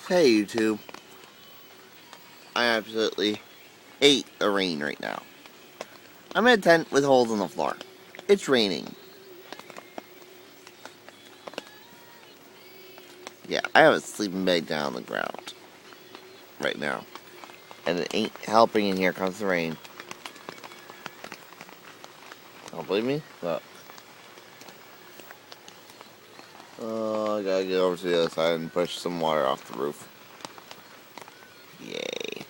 Hey YouTube, I absolutely hate the rain right now. I'm in a tent with holes in the floor. It's raining. Yeah, I have a sleeping bag down on the ground right now. And it ain't helping, and here comes the rain. Don't believe me? Look. Oh, I gotta get over to the other side and push some water off the roof. Yay.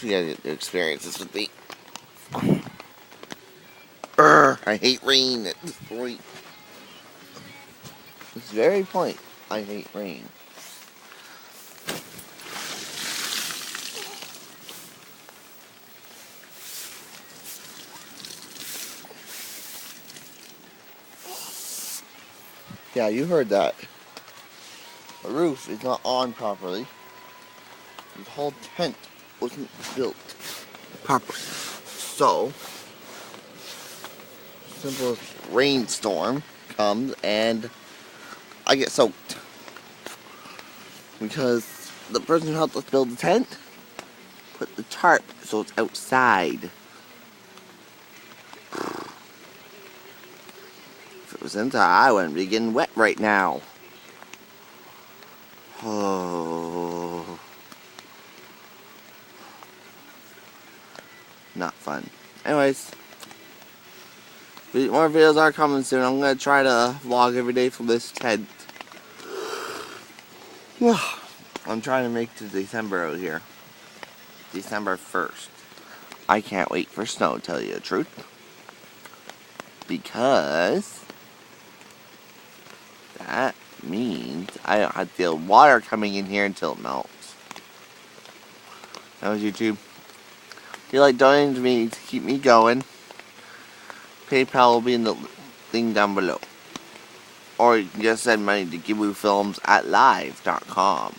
You gotta get to experience this with me. I hate rain at this point. This very point, I hate rain. Yeah, you heard that. The roof is not on properly. The whole tent wasn't built properly. So, simple rainstorm comes and I get soaked. Because the person who helped us build the tent put the tarp so it's outside. If it was inside, I wouldn't be getting wet right now. Oh. Not fun. Anyways, more videos are coming soon. I'm going to try to vlog every day from this tent. I'm trying to make to December out here. December 1st. I can't wait for snow, to tell you the truth. Because that means I don't have to deal with water coming in here until it melts. That was YouTube. If you like donating to me to keep me going, PayPal will be in the thing down below. Or you can just send money to GibuFilms@live.com.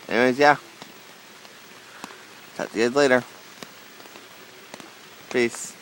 Anyways, yeah. Talk to you guys later. Peace.